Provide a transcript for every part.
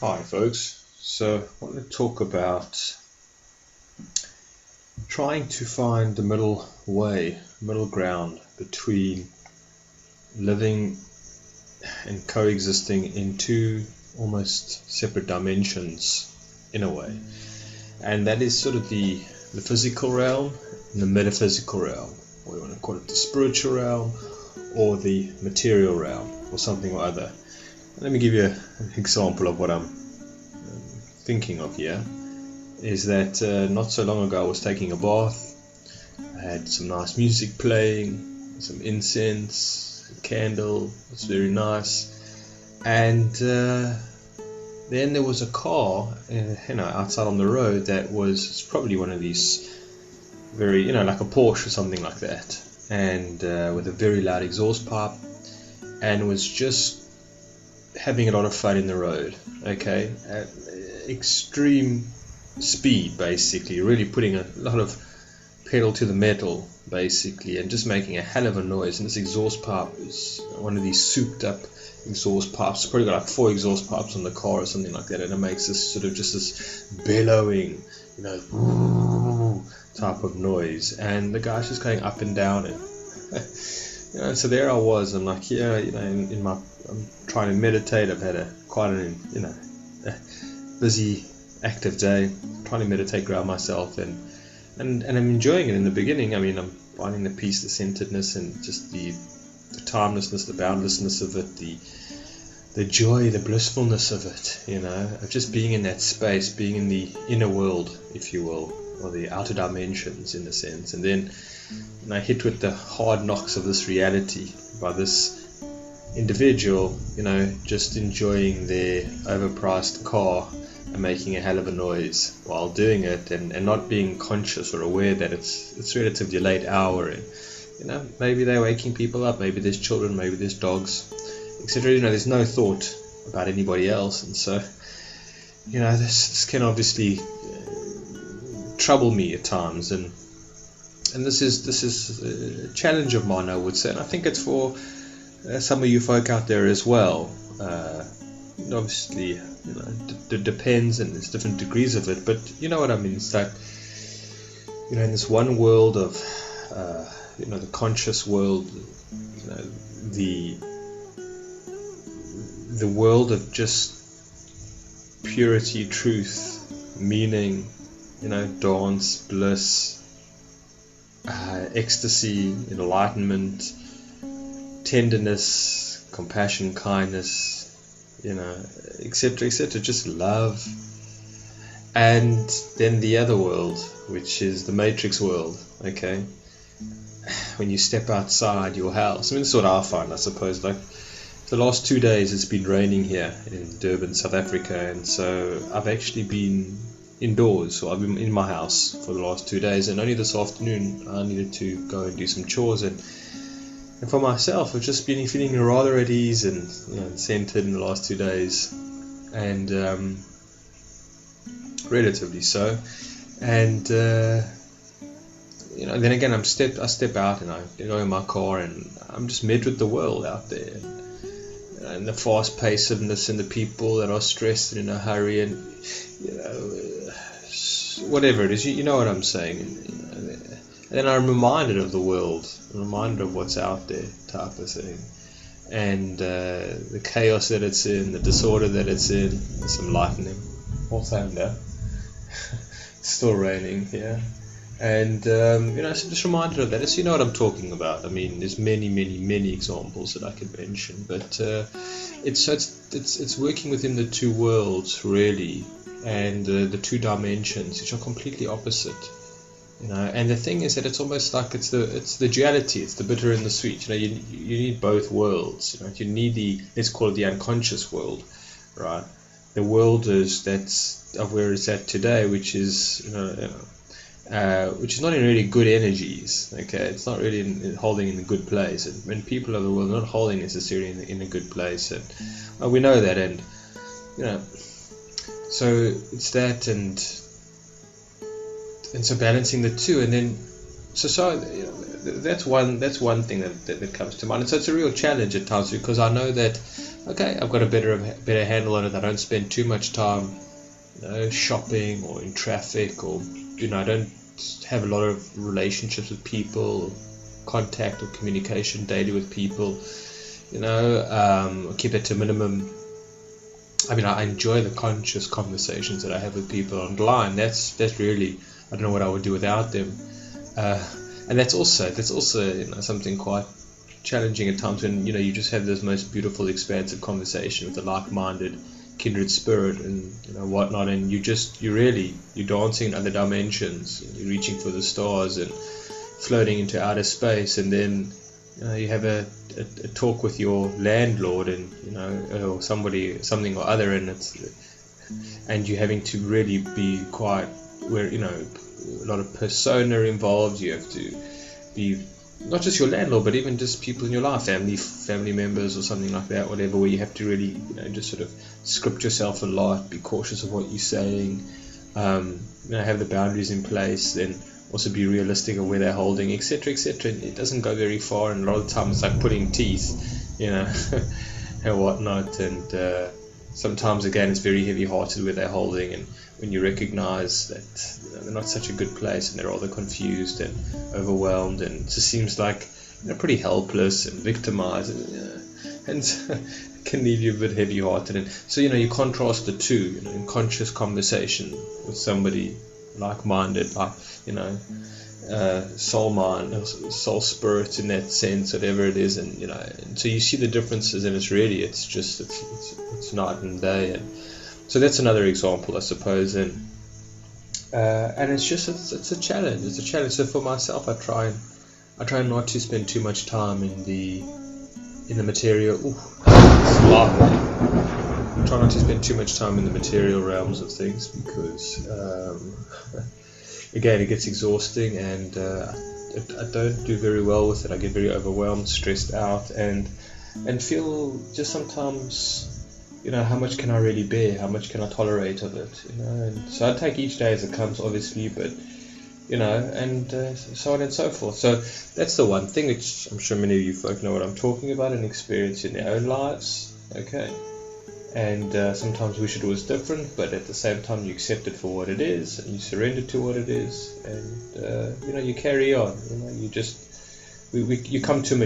Hi folks, so I want to talk about trying to find the middle way, middle ground between living and coexisting in two almost separate dimensions in a way. And that is sort of the physical realm and the metaphysical realm, or you want to call it the spiritual realm or the material realm or something or other. Let me give you an example of what I'm thinking of here. Is that not so long ago I was taking a bath. I had some nice music playing, some incense, a candle. It's very nice. And then there was a car, outside on the road that was probably one of these very, like a Porsche or something like that, and with a very loud exhaust pipe, and was just having a lot of fun in the road. Okay, extreme speed, basically, really putting a lot of pedal to the metal, basically, and just making a hell of a noise. And this exhaust pipe is one of these souped up exhaust pipes. It's probably got like 4 exhaust pipes on the car or something like that, and it makes this sort of just this bellowing, type of noise. And the guy's just going up and down, and so there I was. I'm like, I'm trying to meditate. I've had quite an a busy, active day, trying to meditate, ground myself, and I'm enjoying it in the beginning. I mean, I'm finding the peace, the centeredness, and just the timelessness, the boundlessness of it, the joy, the blissfulness of it, of just being in that space, being in the inner world, if you will, or the outer dimensions in a sense. And then I hit with the hard knocks of this reality by this individual, just enjoying their overpriced car and making a hell of a noise while doing it, and not being conscious or aware that it's relatively late hour, and maybe they're waking people up, maybe there's children, maybe there's dogs, etc. There's no thought about anybody else. And so this can obviously trouble me at times, and this is a challenge of mine, I would say, and I think it's for some of you folk out there as well. Obviously, it depends, and there's different degrees of it, but you know what I mean. It's like, in this one world of, the conscious world, the world of just purity, truth, meaning, dance, bliss, ecstasy, enlightenment, tenderness, compassion, kindness, etc., etc., just love. And then the other world, which is the matrix world, okay? When you step outside your house, this is what I find, I suppose. Like, the last 2 days it's been raining here in Durban, South Africa, and so I've actually been indoors, so I've been in my house for the last 2 days, and only this afternoon I needed to go and do some chores, and for myself I've just been feeling rather at ease and centered in the last 2 days, and relatively so. And then again I step out and I go in my car, and I'm just met with the world out there, and the fast pacedness, and the people that are stressed and in a hurry, and whatever it is, you know what I'm saying. And then I'm reminded of the world, I'm reminded of what's out there, type of thing, and the chaos that it's in, the disorder that it's in. There's some lightning, also under. It's still raining here, and so just reminded of that. It's, what I'm talking about. I mean, there's many examples that I could mention, but it's working within the two worlds, really, and the two dimensions, which are completely opposite. And the thing is that it's almost like it's the duality, it's the bitter and the sweet. You need both worlds. You need let's call it the unconscious world, right? The world that's of where it's at today, which is which is not in really good energies. Okay, it's not really holding in a good place, and when people of the world are not holding necessarily in a good place, and we know that, and so it's that, and so balancing the two, and then so that's one thing that comes to mind. And so it's a real challenge at times, because I know that okay, I've got a better handle on it. I don't spend too much time, shopping or in traffic, or I don't have a lot of relationships with people, contact or communication daily with people. Keep it to a minimum. I mean, I enjoy the conscious conversations that I have with people online. That's really, I don't know what I would do without them. And that's also something quite challenging at times when you just have this most beautiful, expansive conversation with a like-minded, kindred spirit and whatnot, and you're dancing in other dimensions. You're reaching for the stars and floating into outer space, and then you have a talk with your landlord and or something or other, and you're having to really be quite where a lot of persona involved. You have to be not just your landlord, but even just people in your life, family members or something like that, whatever, where you have to really just sort of script yourself a lot, be cautious of what you're saying, have the boundaries in place, then also be realistic of where they're holding, etc., etc. It doesn't go very far, and a lot of the time it's like putting teeth, and whatnot, and sometimes again it's very heavy-hearted where they're holding, and when you recognize that they're not such a good place and they're rather confused and overwhelmed, and it just seems like pretty helpless and victimized, and it can leave you a bit heavy-hearted. And so you contrast the two, in conscious conversation with somebody like-minded, soul mind, soul spirit in that sense, whatever it is, and so you see the differences, and it's night and day. And so that's another example, I suppose, and it's a challenge. It's a challenge. So for myself, I try not to spend too much time in the material. I try not to spend too much time in the material realms of things, because again, it gets exhausting, and I don't do very well with it. I get very overwhelmed, stressed out, and feel just sometimes, how much can I really bear? How much can I tolerate of it? And so I take each day as it comes, obviously, but and so on and so forth. So that's the one thing which I'm sure many of you folk know what I'm talking about and experience in their own lives. Okay. And sometimes wish it was different, but at the same time you accept it for what it is, and you surrender to what it is, and you carry on. You come to a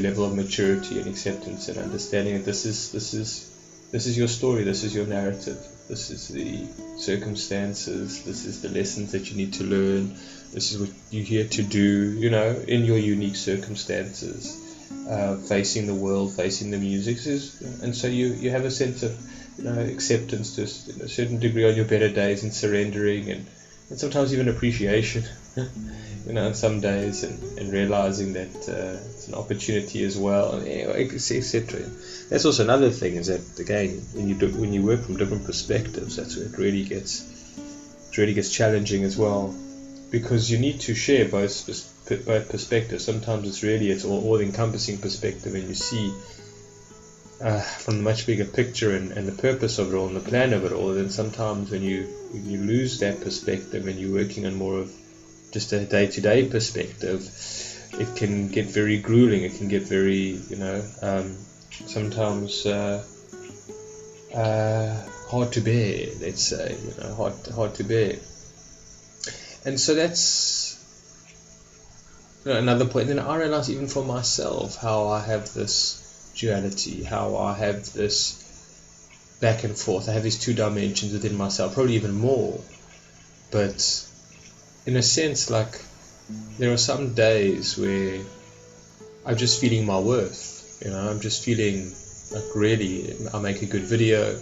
level of maturity and acceptance and understanding that this is your story, this is your narrative, this is the circumstances, this is the lessons that you need to learn, this is what you're here to do, in your unique circumstances. Facing the world, facing the music, and so you have a sense of acceptance to a certain degree on your better days, and surrendering, and sometimes even appreciation, on some days, and realizing that it's an opportunity as well, etc. That's also another thing, is that again, when you work from different perspectives, that's where it really gets challenging as well, because you need to share both perspectives. Sometimes it's all-encompassing perspective, and you see from the much bigger picture and the purpose of it all and the plan of it all. And sometimes when you lose that perspective and you're working on more of just a day-to-day perspective, it can get very grueling. It can get very, sometimes hard to bear. Let's say, hard to bear. And so that's another point. Then I realize even for myself how I have this duality, how I have this back and forth. I have these two dimensions within myself, probably even more. But in a sense, like, there are some days where I'm just feeling my worth. I'm just feeling like really I make a good video.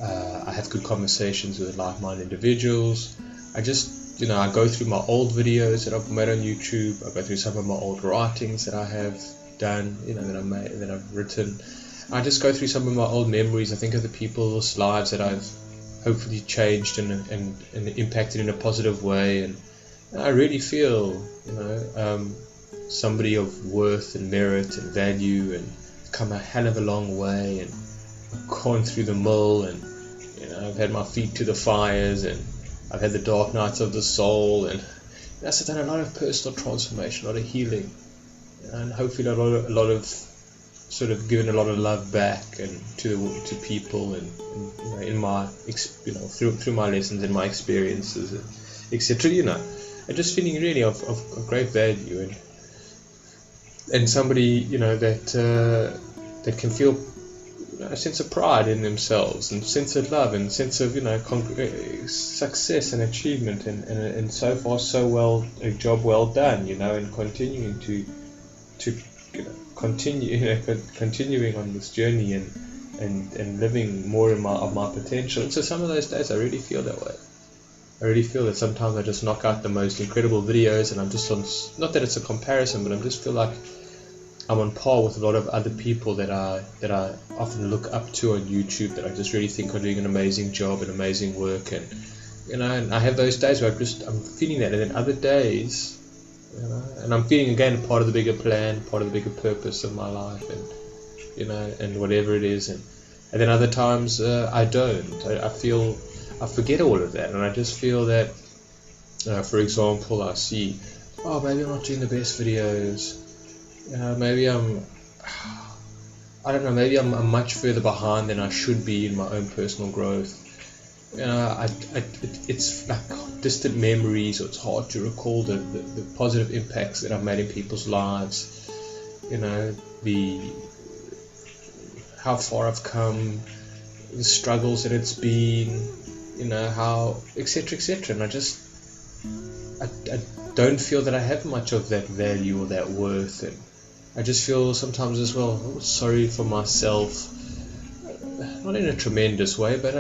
I have good conversations with like-minded individuals. I just I go through my old videos that I've made on YouTube. I go through some of my old writings that I have done, that I've written. I just go through some of my old memories. I think of the people's lives that I've hopefully changed and impacted in a positive way, and I really feel, somebody of worth and merit and value, and come a hell of a long way, and gone through the mill, and I've had my feet to the fires, and I've had the dark nights of the soul, and that's done a lot of personal transformation, a lot of healing, and hopefully a lot of sort of given a lot of love back and to people, and in my through my lessons and my experiences, etc. And just feeling really of great value, and somebody that can feel a sense of pride in themselves, and sense of love, and sense of success and achievement, and so far so well, a job well done, and continuing to continuing on this journey, and living more of my potential. And so some of those days I really feel that way. I really feel that sometimes I just knock out the most incredible videos, and I'm just on, not that it's a comparison, but I just feel like I'm on par with a lot of other people that I often look up to on YouTube, that I just really think are doing an amazing job and amazing work, and and I have those days where I'm feeling that, and then other days, and I'm feeling again part of the bigger plan, part of the bigger purpose of my life, and and whatever it is, and then other times I don't. I forget all of that, and I just feel that, for example, I see, maybe I'm not doing the best videos. Maybe maybe I'm much further behind than I should be in my own personal growth. It's like distant memories, or it's hard to recall the positive impacts that I've made in people's lives. How far I've come, the struggles that it's been, how, etc., etc. And I don't feel that I have much of that value or that worth, and I just feel sometimes as well sorry for myself, not in a tremendous way, but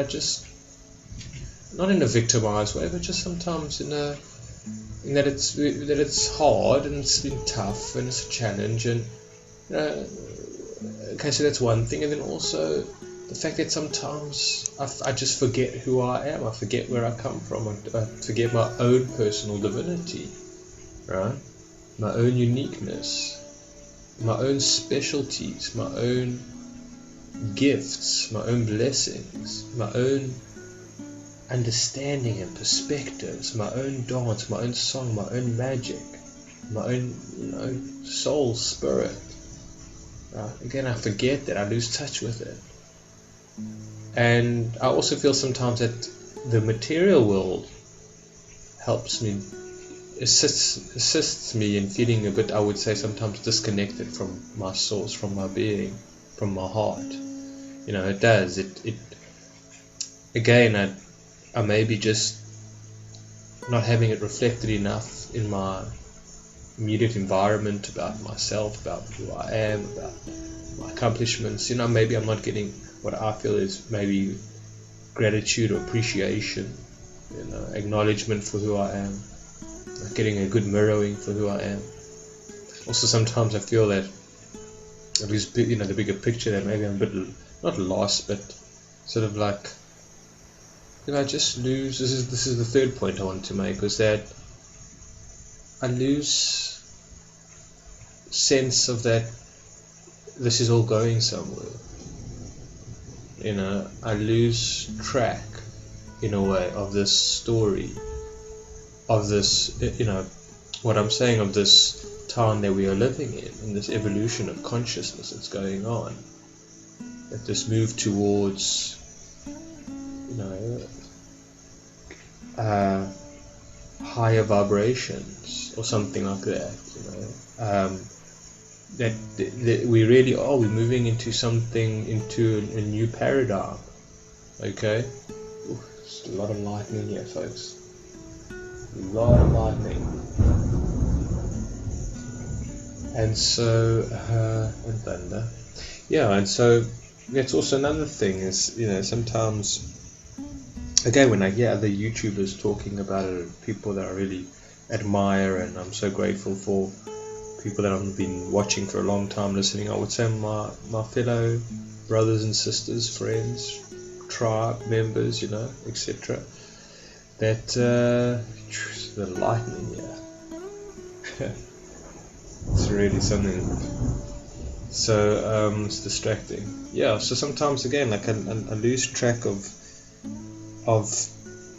not in a victimized way, but just sometimes in that it's hard, and it's been tough, and it's a challenge, and okay, so that's one thing. And then also the fact that sometimes I just forget who I am, I forget where I come from, I forget my own personal divinity, right? My own uniqueness, my own specialties, my own gifts, my own blessings, my own understanding and perspectives, my own dance, my own song, my own magic, my own soul, spirit. Again, I forget that, I lose touch with it. And I also feel sometimes that the material world helps me, assists me in feeling a bit, I would say, sometimes disconnected from my source, from my being, from my heart. It does. It again, I may be just not having it reflected enough in my immediate environment, about myself, about who I am, about my accomplishments. Maybe I'm not getting what I feel is maybe gratitude or appreciation, acknowledgement for who I am, getting a good mirroring for who I am. Also, sometimes I feel that, at least, the bigger picture, that maybe I'm a bit, not lost, but sort of like, I just lose. This is the third point I want to make, was that I lose sense of that this is all going somewhere. I lose track, in a way, of this story, of this, what I'm saying, of this time that we are living in this evolution of consciousness that's going on, at this move towards, higher vibrations, or something like that, that we really are, we're moving into a new paradigm. Okay? Just a lot of lightning here, folks. A lot of lightning. And so, and thunder. Yeah, and so that's also another thing, is, sometimes, again, when I hear other YouTubers talking about it, people that I really admire, and I'm so grateful for people that I've been watching for a long time, listening, I would say my fellow brothers and sisters, friends, tribe members, etc. That the lightning here. It's really something. So it's distracting. Yeah. So sometimes, again, like I lose track of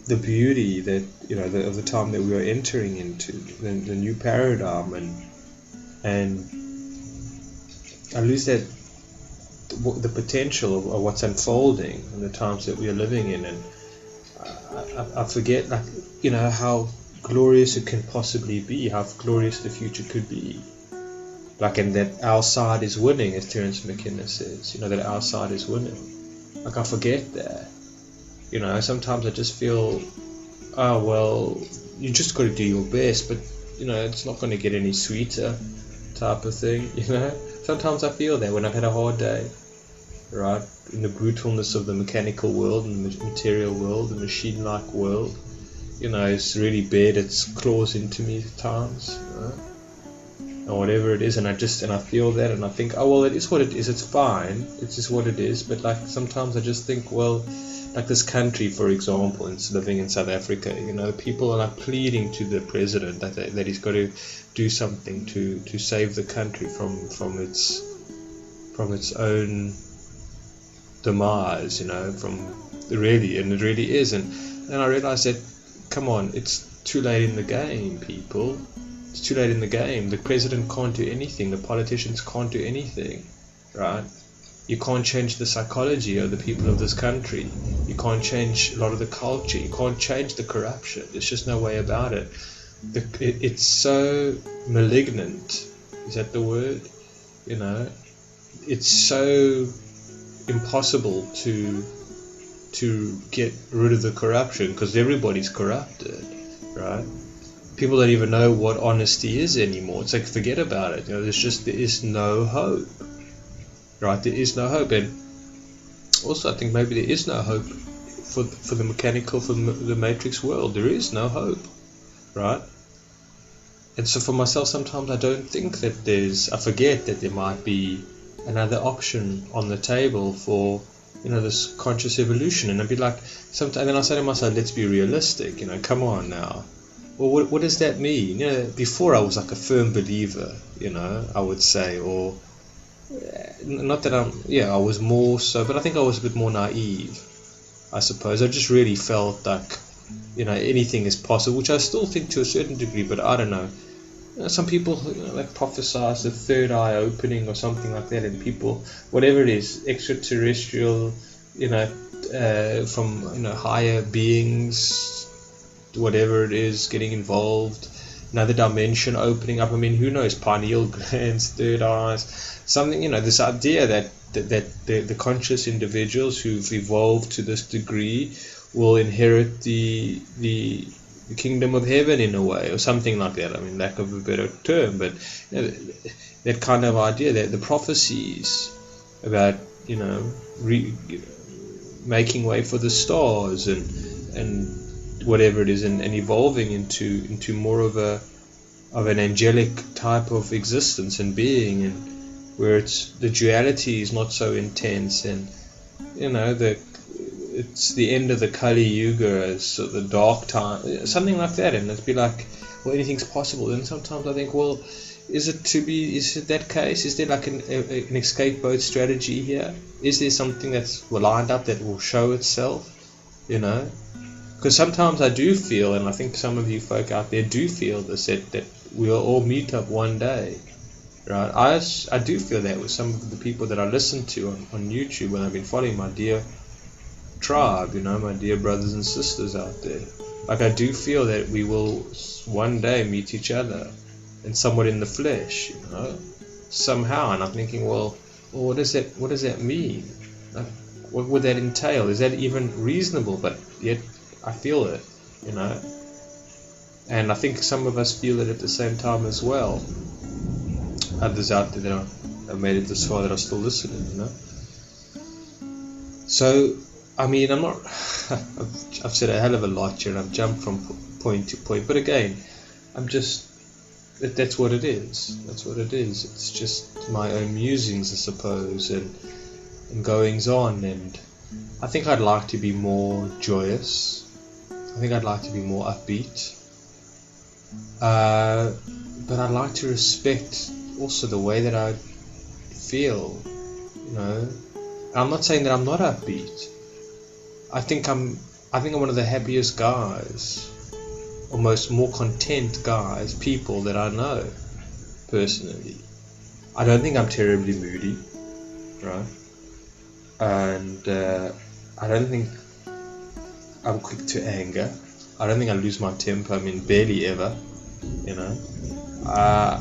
the beauty that of the time that we are entering into, the new paradigm, and I lose that the potential of what's unfolding in the times that we are living in, and I forget, like, how glorious it can possibly be, how glorious the future could be, like, and that our side is winning, as Terence McKenna says, that our side is winning. Like, I forget that. Sometimes I just feel, oh well, you just got to do your best, but it's not going to get any sweeter, type of thing. Sometimes I feel that when I've had a hard day, right, in the brutalness of the mechanical world and the material world, the machine-like world, it's really bared its claws into me at times, or whatever it is, and I feel that, and I think, oh well, it is what it is, it's fine, it's just what it is. But like, sometimes I just think, well, like this country, for example, it's living in South Africa, people are like pleading to the president that he's got to do something to save the country from its own demise, it really is. And I realized that, come on, it's too late in the game, people. It's too late in the game. The president can't do anything. The politicians can't do anything, right? You can't change the psychology of the people of this country. You can't change a lot of the culture. You can't change the corruption. There's just no way about it. It's so malignant. Is that the word? It's so impossible to get rid of the corruption, because everybody's corrupted, right? People don't even know what honesty is anymore. It's like, forget about it. There is no hope, right? There is no hope. And also, I think maybe there is no hope for the mechanical, for the matrix world. There is no hope, right? And so for myself, sometimes I don't think that I forget that there might be another option on the table for this conscious evolution. And I'd be like, and then I say to myself, let's be realistic, come on now. Well, what does that mean? Before I was like a firm believer, I would say, or not that I was more so, but I think I was a bit more naive, I suppose. I just really felt like, anything is possible, which I still think to a certain degree, but I don't know. Some people like prophesize the third eye opening or something like that, and people, whatever it is, extraterrestrial, from higher beings, whatever it is, getting involved, another dimension opening up. I mean, who knows? Pineal glands, third eyes, something. This idea that the conscious individuals who've evolved to this degree will inherit the kingdom of heaven in a way, or something like that. I mean, lack of a better term, but that kind of idea, that the prophecies about making way for the stars and whatever it is, and evolving into more of an angelic type of existence and being, and where the duality is not so intense, and it's the end of the Kali Yuga, so the dark time, something like that. And it'd be like, well, anything's possible. And sometimes I think, well, is it that case? Is there like an escape boat strategy here? Is there something that's lined up that will show itself? Because sometimes I do feel, and I think some of you folk out there do feel this, that we'll all meet up one day, right? I do feel that with some of the people that I listen to on YouTube when I've been following my dear tribe, my dear brothers and sisters out there. Like, I do feel that we will one day meet each other, and somewhat in the flesh, somehow. And I'm thinking, well, what does that mean? Like, what would that entail? Is that even reasonable? But yet I feel it, and I think some of us feel it at the same time as well. Others out there that have made it this far that are still listening, So, I mean, I'm not. I've said a hell of a lot here, and I've jumped from point to point. But again, I'm just. That's what it is. That's what it is. It's just my own musings, I suppose, and goings on. And I think I'd like to be more joyous. I think I'd like to be more upbeat. But I'd like to respect also the way that I feel. I'm not saying that I'm not upbeat. I think I'm one of the happiest guys, almost more content guys, people that I know personally. I don't think I'm terribly moody, right? and I don't think I'm quick to anger. I don't think I lose my temper. I mean, barely ever, you know. I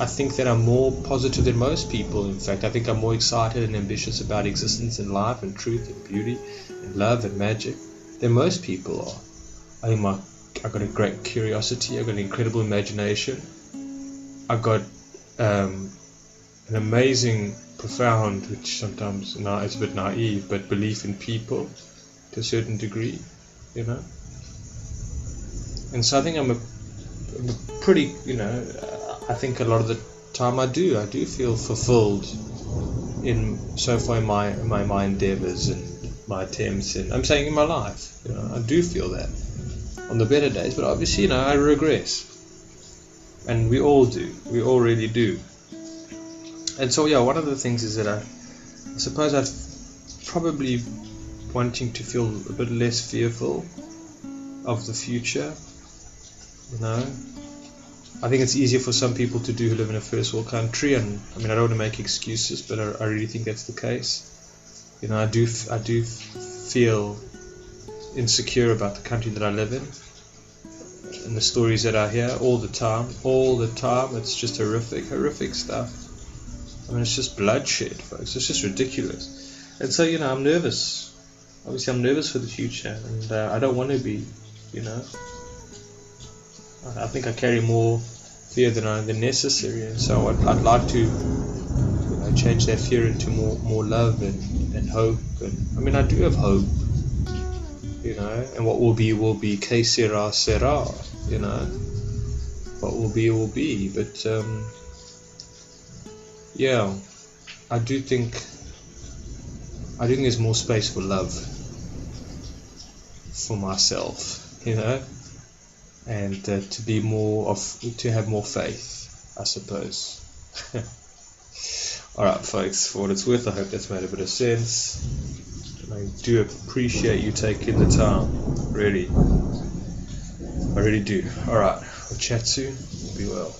think that I'm more positive than most people. In fact, I think I'm more excited and ambitious about existence and life and truth and beauty and love and magic than most people are. I've got a great curiosity. I've got an incredible imagination. I've got an amazing, profound, which sometimes now it's a bit naive, but belief in people to a certain degree, you know. And so I think I'm a pretty, you know, I think a lot of the time I do feel fulfilled in so far in my endeavors and my attempts, and I'm saying in my life, you know, I do feel that on the better days, but obviously, you know, I regress, and we all do, we all really do. And so, yeah, one of the things is that I suppose I've probably wanting to feel a bit less fearful of the future, you know. I think it's easier for some people to do who live in a first world country, and I mean, I don't want to make excuses, but I really think that's the case. You know, I do feel insecure about the country that I live in, and the stories that I hear all the time. It's just horrific stuff. I mean, it's just bloodshed, folks. It's just ridiculous. And so, you know, I'm nervous. Obviously, I'm nervous for the future, and I don't want to be, you know. I think I carry more fear than necessary, and so I'd like to, you know, change that fear into more love and hope. And I mean, I do have hope, you know. And what will be, que sera, sera, you know. What will be. But yeah, I do think there's more space for love for myself, you know. And to have more faith, I suppose. Alright, folks, for what it's worth, I hope that's made a bit of sense. And I do appreciate you taking the time, really. I really do. Alright, we'll chat soon. Be well.